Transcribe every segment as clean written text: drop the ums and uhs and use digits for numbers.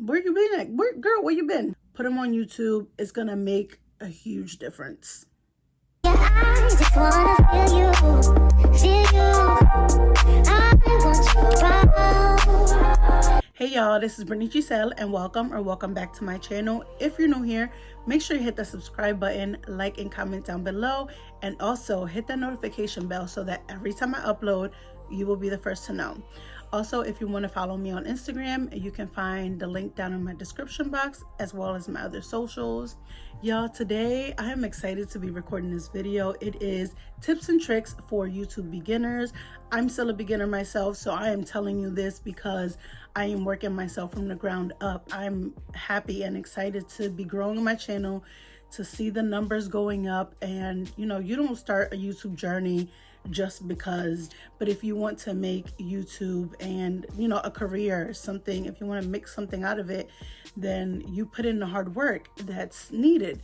Where you been at? Where you been? Put them on YouTube. It's gonna make a huge difference. Yeah, I just wanna feel you. I want you around. Hey y'all, this is Brittney Giselle and welcome back to my channel. If you're new here, make sure you hit the subscribe button, like and comment down below, and also hit that notification bell so that every time I upload, you will be the first to know. Also, if you want to follow me on Instagram, you can find the link down in my description box as well as my other socials. Y'all, today I am excited to be recording this video. It is tips and tricks for YouTube beginners. I'm still a beginner myself, so I am telling you this because I am working myself from the ground up. I'm happy and excited to be growing my channel, to see the numbers going up. And you know, you don't start a YouTube journey just because, but if you want to make YouTube and a career, something, if you want to make something out of it, then you put in the hard work that's needed.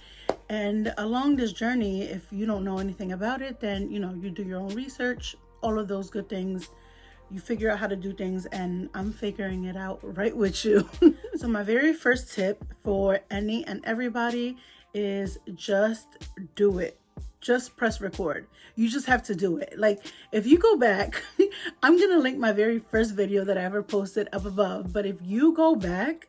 And along this journey, if you don't know anything about it, then you do your own research, all of those good things. You figure out how to do things, and I'm figuring it out right with you. So my very first tip for any and everybody is just do it. Just press record. You just have to do it. Like, if you go back, I'm gonna link my very first video that I ever posted up above, but if you go back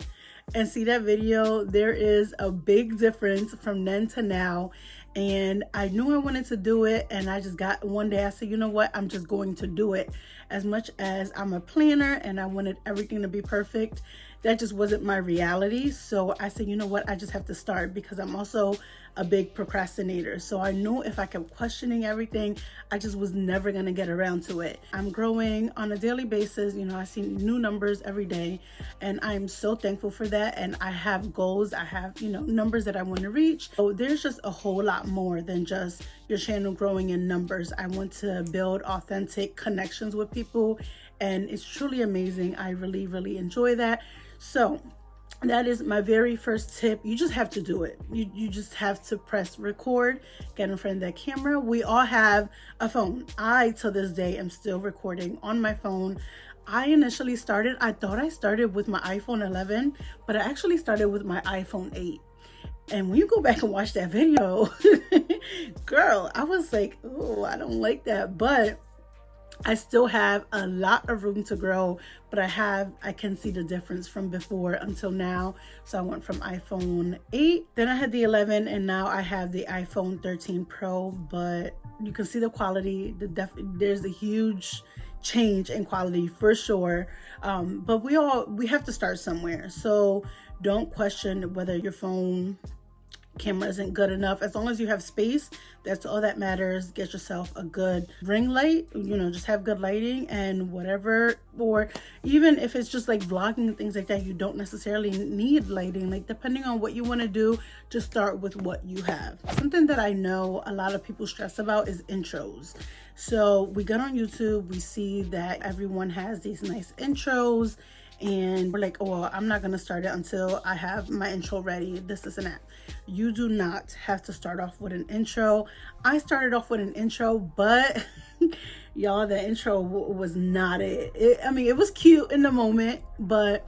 and see that video, there is a big difference from then to now. And I knew I wanted to do it, and I just got one day I said, you know what, I'm just going to do it. As much as I'm a planner and I wanted everything to be perfect, that just wasn't my reality. So I said, you know what, I just have to start, because I'm also a big procrastinator. So I knew if I kept questioning everything, I just was never gonna get around to it. I'm growing on a daily basis. I see new numbers every day, and I'm so thankful for that. And I have goals, I have numbers that I want to reach. So there's just a whole lot more than just your channel growing in numbers. I want to build authentic connections with people, and it's truly amazing. I really enjoy that. So that is my very first tip. You just have to do it. You just have to press record, get in front of that camera. We all have a phone. I, to this day, am still recording on my phone. I initially started, I thought I started with my iPhone 11, but I actually started with my iPhone 8. And when you go back and watch that video, girl, I was like, oh, I don't like that. But I still have a lot of room to grow, but I can see the difference from before until now. So I went from iPhone 8, then I had the 11, and now I have the iPhone 13 Pro. But you can see the quality, there's a huge change in quality for sure. But we have to start somewhere. So don't question whether your phone camera isn't good enough. As long as you have space, that's all that matters. Get yourself a good ring light, just have good lighting, and whatever. Or even if it's just like vlogging and things like that, you don't necessarily need lighting. Like, depending on what you want to do, just start with what you have. Something that I know a lot of people stress about is intros. So we got on YouTube, we see that everyone has these nice intros, and we're like, oh, well, I'm not gonna start it until I have my intro ready, this and that. You do not have to start off with an intro. I started off with an intro, but y'all, the intro was not it. I mean, it was cute in the moment, but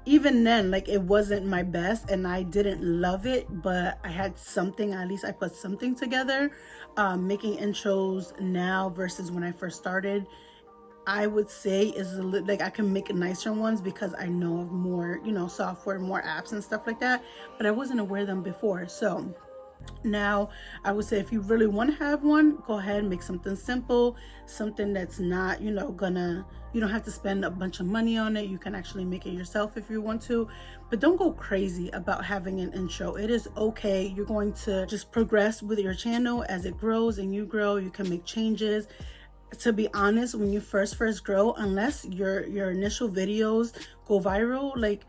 even then, like, it wasn't my best, and I didn't love it, but I had something, at least I put something together. Making intros now versus when I first started, I would say is like, I can make nicer ones because I know of more, software, more apps and stuff like that, but I wasn't aware of them before. So now I would say, if you really want to have one, go ahead and make something simple, something that's not, you don't have to spend a bunch of money on it. You can actually make it yourself if you want to, but don't go crazy about having an intro. It is okay. You're going to just progress with your channel as it grows, and you grow, you can make changes. To be honest, when you first grow, unless your initial videos go viral, like,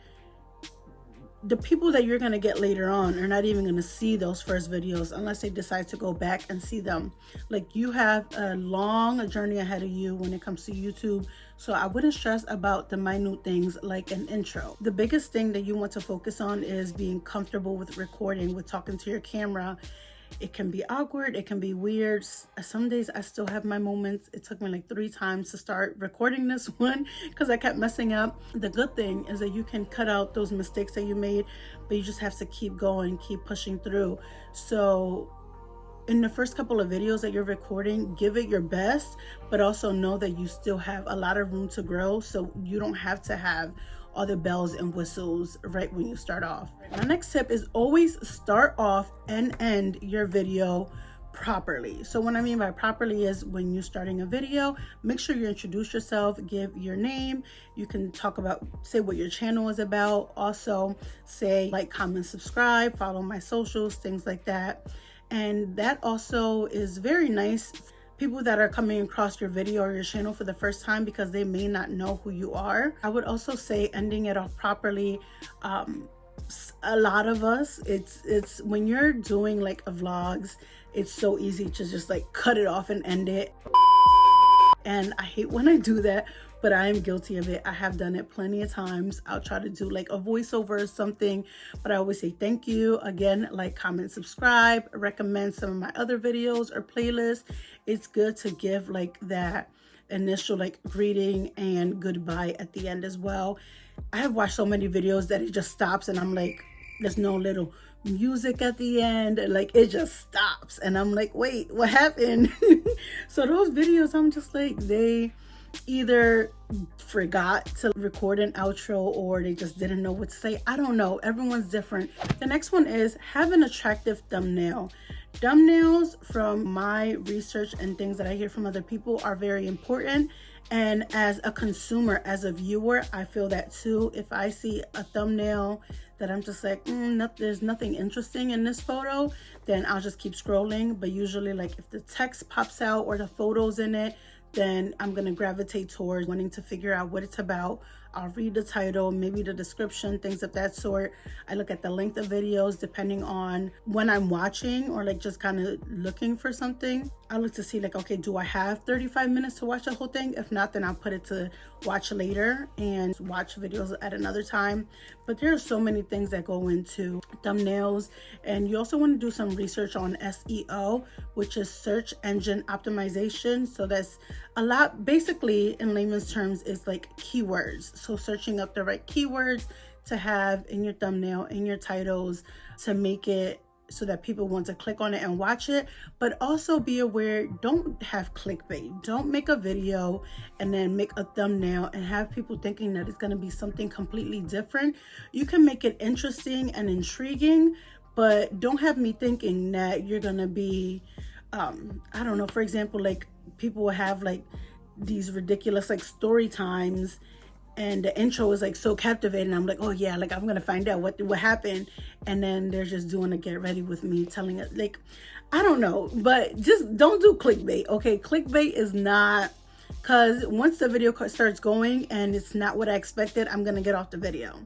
the people that you're going to get later on are not even going to see those first videos unless they decide to go back and see them. Like, you have a long journey ahead of you when it comes to YouTube. So I wouldn't stress about the minute things like an intro. The biggest thing that you want to focus on is being comfortable with recording, with talking to your camera. It can be awkward, it can be weird. Some days I still have my moments. It took me like 3 times to start recording this one because I kept messing up. The good thing is that you can cut out those mistakes that you made, but you just have to keep going, keep pushing through. So in the first couple of videos that you're recording, give it your best, but also know that you still have a lot of room to grow, so you don't have to have all the bells and whistles right when you start off. My next tip is always start off and end your video properly. So what I mean by properly is when you're starting a video, make sure you introduce yourself, give your name. You can talk about, say what your channel is about. Also say like, comment, subscribe, follow my socials, things like that. And that also is very nice people that are coming across your video or your channel for the first time, because they may not know who you are. I would also say ending it off properly. A lot of us, it's when you're doing like vlogs, it's so easy to just like cut it off and end it. And I hate when I do that, but I am guilty of it. I have done it plenty of times. I'll try to do like a voiceover or something, but I always say thank you. Again, like, comment, subscribe, recommend some of my other videos or playlists. It's good to give like that initial like greeting and goodbye at the end as well. I have watched so many videos that it just stops and I'm like, there's no little music at the end, like it just stops and I'm like, wait, what happened? So those videos, I'm just like, they either forgot to record an outro or they just didn't know what to say. I don't know, everyone's different. The next one is have an attractive thumbnail. Thumbnails, from my research and things that I hear from other people, are very important. And as a consumer, as a viewer, I feel that too. If I see a thumbnail that I'm just like, there's nothing interesting in this photo, then I'll just keep scrolling. But usually, like, if the text pops out or the photos in it, then I'm gonna gravitate towards wanting to figure out what it's about. I'll read the title, maybe the description, things of that sort. I look at the length of videos depending on when I'm watching or like just kind of looking for something. I look to see like, okay, do I have 35 minutes to watch the whole thing? If not, then I'll put it to watch later and watch videos at another time. But there are so many things that go into thumbnails. And you also want to do some research on SEO, which is search engine optimization. So that's a lot, basically in layman's terms, is like keywords. So searching up the right keywords to have in your thumbnail, in your titles, to make it so that people want to click on it and watch it. But also be aware, don't have clickbait. Don't make a video and then make a thumbnail and have people thinking that it's going to be something completely different. You can make it interesting and intriguing, but don't have me thinking that you're going to be, I don't know, for example, like people will have like these ridiculous like story times and the intro is like so captivating. I'm like, oh yeah, like I'm gonna find out what happened, and then they're just doing a get ready with me, telling it, like, I don't know. But just don't do clickbait, okay? Clickbait is not, because once the video starts going and it's not what I expected, I'm gonna get off the video,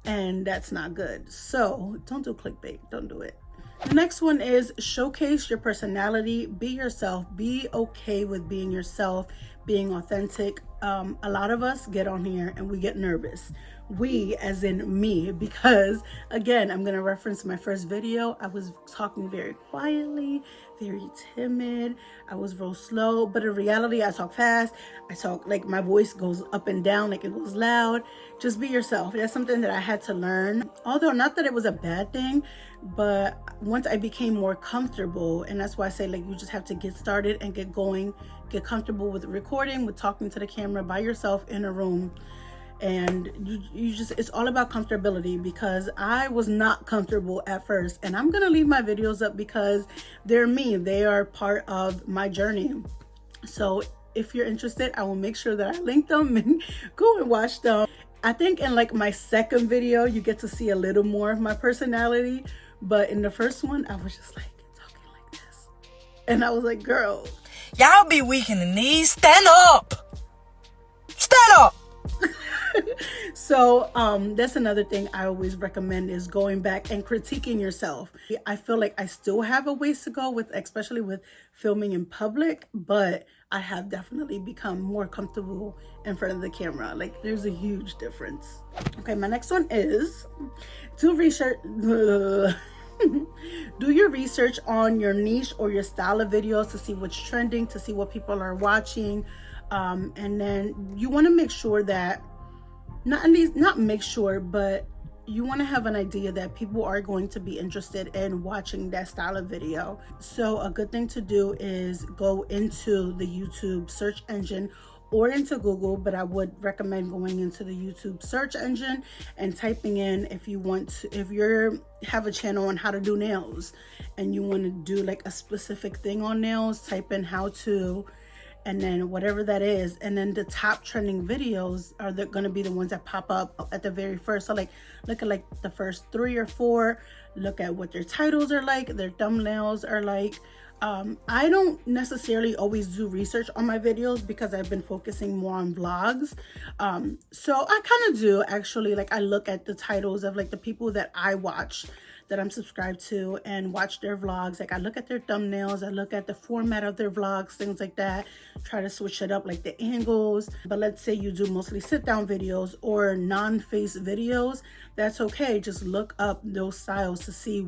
and that's not good. So don't do clickbait, don't do it. The next one is showcase your personality. Be yourself. Be okay with being yourself, being authentic. A lot of us get on here and we get nervous. We, as in me, because again, I'm going to reference my first video. I was talking very quietly, very timid. I was real slow, but in reality, I talk fast. I talk like my voice goes up and down, like it goes loud. Just be yourself. That's something that I had to learn. Although not that it was a bad thing, but once I became more comfortable, and that's why I say like you just have to get started and get going, get comfortable with recording, with talking to the camera by yourself in a room. And you just, it's all about comfortability, because I was not comfortable at first, and I'm gonna leave my videos up because they're me, they are part of my journey. So if you're interested, I will make sure that I link them and go and watch them. I think in like my second video, you get to see a little more of my personality, but in the first one, I was just like talking like this, and I was like, girl, y'all be weak in the knees, stand up, stand up. So that's another thing I always recommend, is going back and critiquing yourself. I feel like I still have a ways to go with, especially with filming in public, but I have definitely become more comfortable in front of the camera. Like there's a huge difference. Okay, my next one is do research. Do your research on your niche or your style of videos to see what's trending, to see what people are watching. And then you want to make sure that, not make sure, but you want to have an idea that people are going to be interested in watching that style of video. So a good thing to do is go into the YouTube search engine or into Google, but I would recommend going into the YouTube search engine and typing in, if you want to, if you have a channel on how to do nails and you want to do like a specific thing on nails, type in how to, and then whatever that is, and then the top trending videos are going to be the ones that pop up at the very first. So like look at like the first 3 or 4, look at what their titles are like, their thumbnails are like. I don't necessarily always do research on my videos because I've been focusing more on vlogs. So I kind of do actually, like I look at the titles of like the people that I watch, that I'm subscribed to, and watch their vlogs. Like I look at their thumbnails, I look at the format of their vlogs, things like that, try to switch it up, like the angles. But let's say you do mostly sit down videos or non-face videos, that's okay. Just look up those styles to see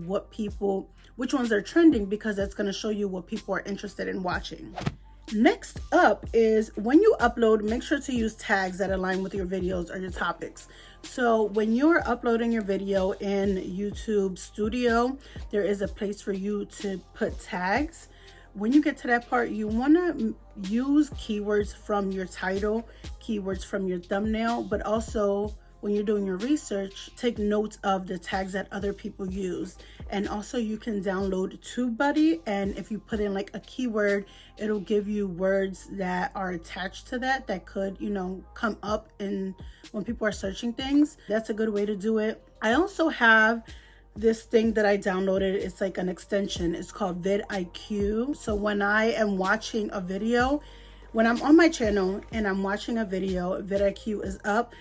which ones are trending, because that's going to show you what people are interested in watching. Next up is, when you upload, make sure to use tags that align with your videos or your topics. So when you're uploading your video in YouTube Studio, there is a place for you to put tags. When you get to that part, you want to use keywords from your title, keywords from your thumbnail, but also when you're doing your research, take notes of the tags that other people use. And also you can download TubeBuddy, and if you put in like a keyword, it'll give you words that are attached to that could, you know, come up in when people are searching things. That's a good way to do it. I also have this thing that I downloaded. It's like an extension. It's called VidiQ. So when I am watching a video, when I'm on my channel and I'm watching a video, VidiQ is up,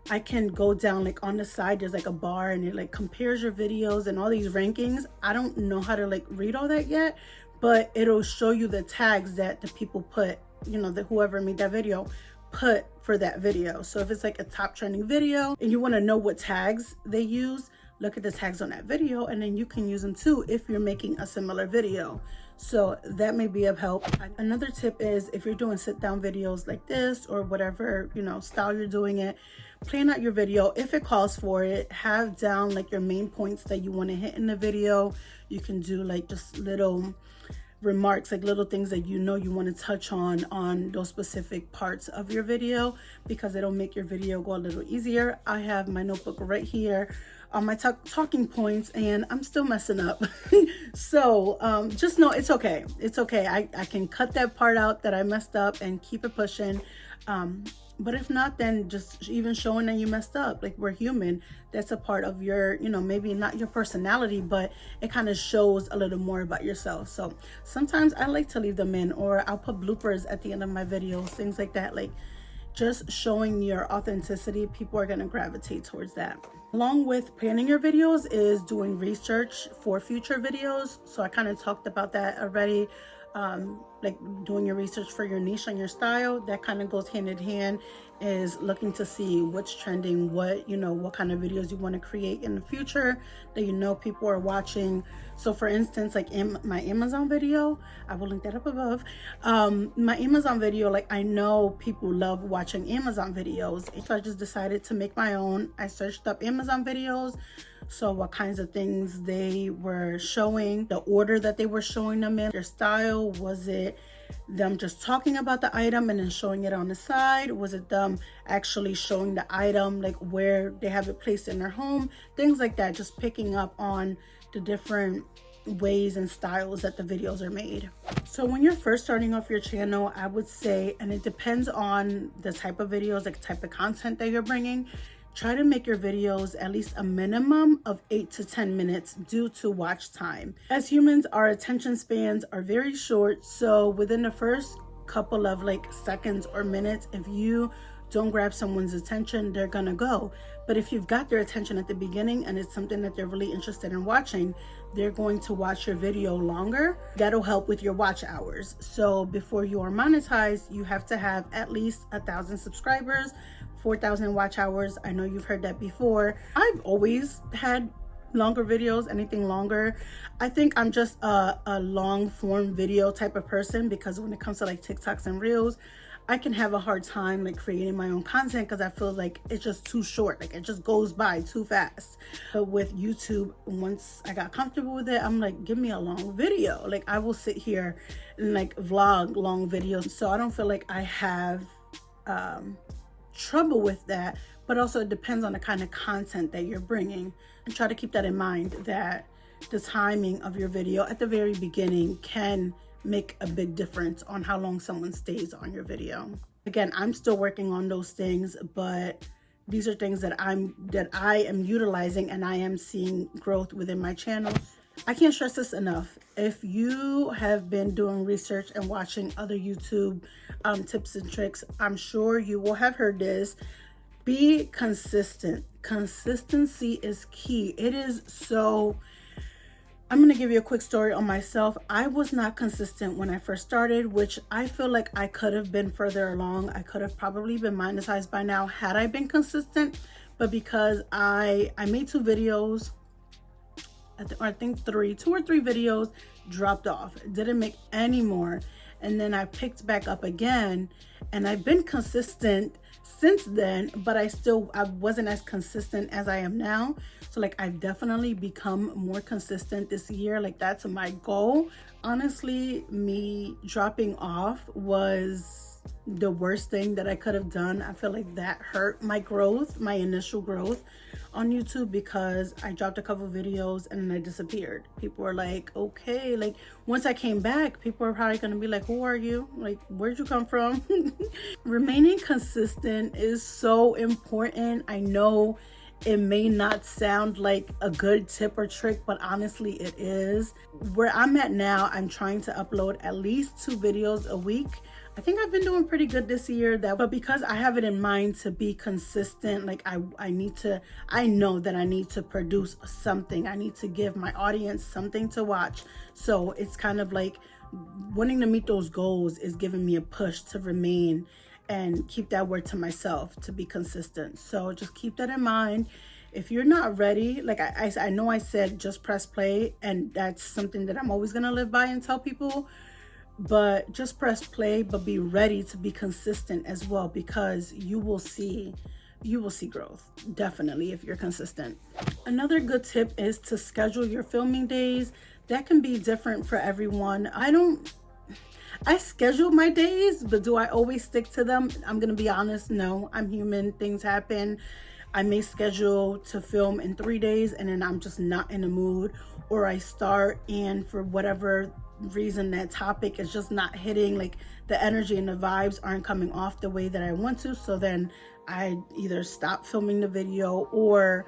I can go down like on the side, there's like a bar and it like compares your videos and all these rankings. I don't know how to like read all that yet, but it'll show you the tags that the people put, you know, that whoever made that video put for that video. So if it's like a top trending video and you want to know what tags they use, look at the tags on that video, and then you can use them too if you're making a similar video. So that may be of help. Another tip is, if you're doing sit down videos like this or whatever, you know, style you're doing it, plan out your video if it calls for it. Have down like your main points that you want to hit in the video. You can do like just little remarks, like little things that you know you want to touch on those specific parts of your video, because it'll make your video go a little easier. I have my notebook right here on my talking points, and I'm still messing up. So just know it's okay. It's okay. I can cut that part out that I messed up and keep it pushing. But if not, then just even showing that you messed up, like we're human, that's a part of your, you know, maybe not your personality, but it kind of shows a little more about yourself. So sometimes I like to leave them in, or I'll put bloopers at the end of my videos, things like that. Like just showing your authenticity, people are going to gravitate towards that. Along with planning your videos is doing research for future videos. So I kind of talked about that already. Like doing your research for your niche and your style, that kind of goes hand in hand, is looking to see what's trending, what, you know, what kind of videos you want to create in the future that you know people are watching. So for instance, like in my Amazon video, I will link that up above. My Amazon video, like I know people love watching Amazon videos, so I just decided to make my own. I searched up Amazon videos, so what kinds of things they were showing, the order that they were showing them in, their style. Was it them just talking about the item and then showing it on the side? Was it them actually showing the item, like where they have it placed in their home? Things like that, just picking up on the different ways and styles that the videos are made. So when you're first starting off your channel, I would say, and it depends on the type of videos, like type of content that you're bringing, try to make your videos at least a minimum of 8 to 10 minutes due to watch time. As humans, our attention spans are very short, so within the first couple of like seconds or minutes, if you don't grab someone's attention, they're gonna go. But if you've got their attention at the beginning and it's something that they're really interested in watching, they're going to watch your video longer. That'll help with your watch hours. So before you are monetized, you have to have at least 1,000 subscribers, 4,000 watch hours. I know you've heard that before. I've always had longer videos, anything longer. I think I'm just a long form video type of person, because when it comes to like TikToks and Reels, I can have a hard time like creating my own content because I feel like it's just too short. Like it just goes by too fast. But with YouTube, once I got comfortable with it, I'm like, give me a long video. Like I will sit here and like vlog long videos. So I don't feel like I have trouble with that. But also it depends on the kind of content that you're bringing. And try to keep that in mind, that the timing of your video at the very beginning can make a big difference on how long someone stays on your video. Again, I'm still working on those things, but these are things that I am utilizing, and I am seeing growth within my channel. I can't stress this enough. If you have been doing research and watching other YouTube tips and tricks, I'm sure you will have heard this. Be consistent. Consistency is key. It is so... I'm going to give you a quick story on myself. I was not consistent when I first started, which I feel like I could have been further along. I could have probably been monetized by now had I been consistent. But because I made 2 videos, I think 2 or 3 videos, dropped off. Didn't make any more. And then I picked back up again, and I've been consistent since then, but I wasn't as consistent as I am now. So like I've definitely become more consistent this year. Like that's my goal. Honestly, me dropping off was the worst thing that I could have done. I feel like that hurt my growth, my initial growth on YouTube, because I dropped a couple videos and then I disappeared. People were like, okay, like once I came back, people are probably gonna be like, who are you? Like, where'd you come from? Remaining consistent is so important. I know it may not sound like a good tip or trick, but honestly it is. Where I'm at now, I'm trying to upload at least 2 videos a week. I think I've been doing pretty good this year, but because I have it in mind to be consistent, like I know that I need to produce something. I need to give my audience something to watch. So it's kind of like wanting to meet those goals is giving me a push to remain and keep that word to myself, to be consistent. So just keep that in mind. If you're not ready, like I know I said just press play, and that's something that I'm always gonna live by and tell people, but just press play, but be ready to be consistent as well, because you will see growth, definitely, if you're consistent. Another good tip is to schedule your filming days. That can be different for everyone. I schedule my days, but do I always stick to them? I'm gonna be honest, no. I'm human, things happen. I may schedule to film in 3 days and then I'm just not in the mood, or I start and for whatever reason that topic is just not hitting, like the energy and the vibes aren't coming off the way that I want to. So then I either stop filming the video or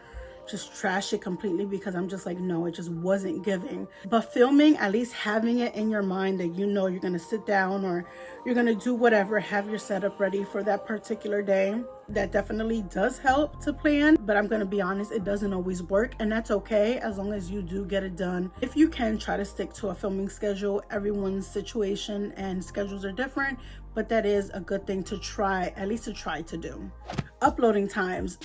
just trash it completely, because I'm just like, no, it just wasn't giving. But filming, at least having it in your mind that you know you're gonna sit down or you're gonna do whatever, have your setup ready for that particular day, that definitely does help to plan. But I'm gonna be honest, it doesn't always work, and that's okay, as long as you do get it done. If you can, try to stick to a filming schedule. Everyone's situation and schedules are different, but that is a good thing to try, at least to try to do. Uploading times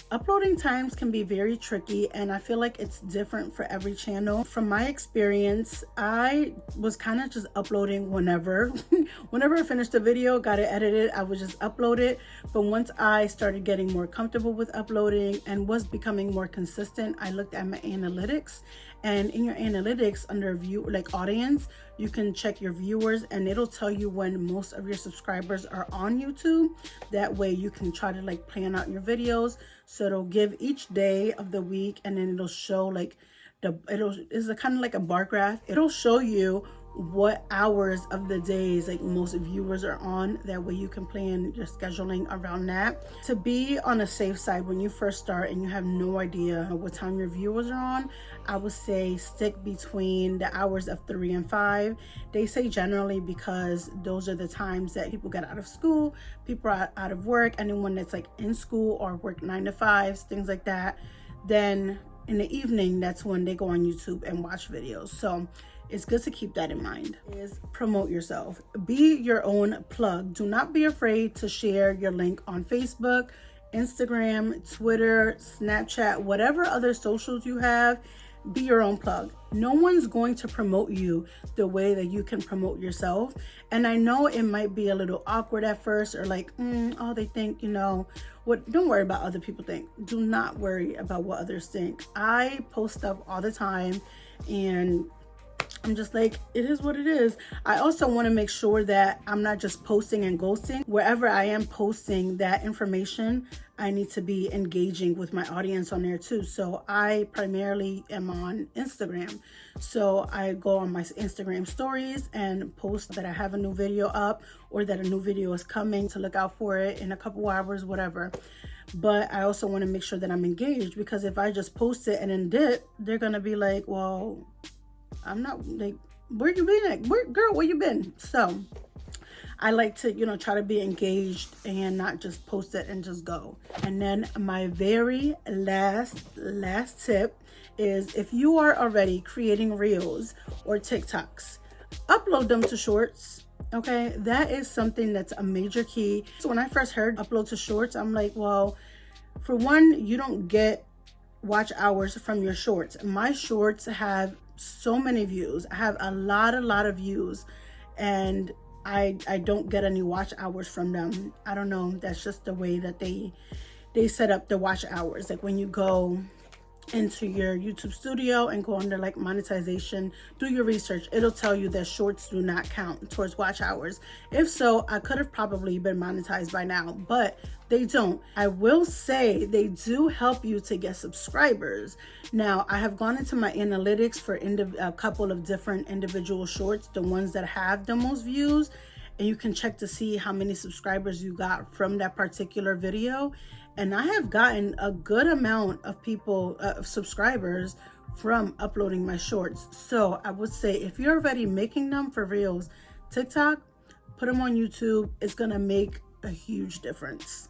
can be very tricky, and I feel like it's different for every channel. From my experience, I was kind of just uploading whenever I finished a video, got it edited, I would just upload it. But once I started getting more comfortable with uploading and was becoming more consistent, I looked at my analytics. And in your analytics, under view, like audience, you can check your viewers, and it'll tell you when most of your subscribers are on YouTube. That way you can try to like plan out your videos. So it'll give each day of the week, and then it'll show like it's kind of like a bar graph. It'll show you what hours of the days like most viewers are on. That way you can plan your scheduling around that. To be on a safe side when you first start and you have no idea what time your viewers are on, I would say stick between the hours of 3 and 5. They say generally because those are the times that people get out of school, people are out of work, anyone that's like in school or work 9 to 5s, things like that. Then in the evening, that's when they go on YouTube and watch videos. So it's good to keep that in mind. Is promote yourself. Be your own plug. Do not be afraid to share your link on Facebook, Instagram, Twitter, Snapchat, whatever other socials you have. be your own plug. No one's going to promote you the way that you can promote yourself. And I know it might be a little awkward at first, or like, oh, they think, you know, what? Don't worry about other people think. Do not worry about what others think. I post stuff all the time, and I'm just like, it is what it is. I also want to make sure that I'm not just posting and ghosting. Wherever I am posting that information, I need to be engaging with my audience on there too. So I primarily am on Instagram. So I go on my Instagram stories and post that I have a new video up, or that a new video is coming, to look out for it in a couple hours, whatever. But I also want to make sure that I'm engaged, because if I just post it and then dip, they're going to be like, well, I'm not, like, where you been at? Girl, where you been? So I like to, you know, try to be engaged and not just post it and just go. And then my very last tip is, if you are already creating reels or TikToks, upload them to shorts. Okay, that is something that's a major key. So when I first heard upload to shorts, I'm like, well, for one, you don't get watch hours from your shorts. My shorts have so many views. I have a lot of views, and I don't get any watch hours from them. I don't know, that's just the way that they set up the watch hours. Like when you go into your YouTube studio and go under like monetization, do your research, it'll tell you that shorts do not count towards watch hours. If so, I could have probably been monetized by now, but they don't. I will say they do help you to get subscribers. Now, I have gone into my analytics for a couple of different individual shorts, the ones that have the most views, and you can check to see how many subscribers you got from that particular video. And I have gotten a good amount of people, subscribers, from uploading my shorts. So I would say, if you're already making them for reels, TikTok, put them on YouTube. It's gonna make a huge difference.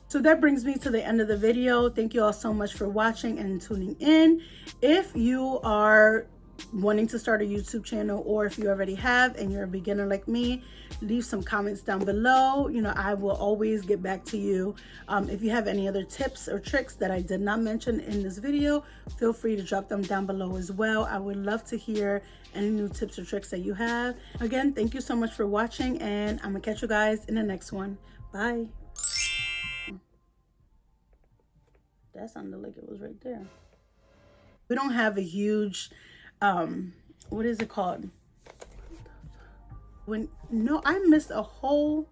So that brings me to the end of the video. Thank you all so much for watching and tuning in. If you are wanting to start a YouTube channel, or if you already have and you're a beginner like me, leave some comments down below. You know, I will always get back to you. If you have any other tips or tricks that I did not mention in this video, feel free to drop them down below as well. I would love to hear any new tips or tricks that you have. Again, thank you so much for watching, and I'm gonna catch you guys in the next one. Bye. That sounded like it was right there. We don't have a huge what is it called? No, I missed a whole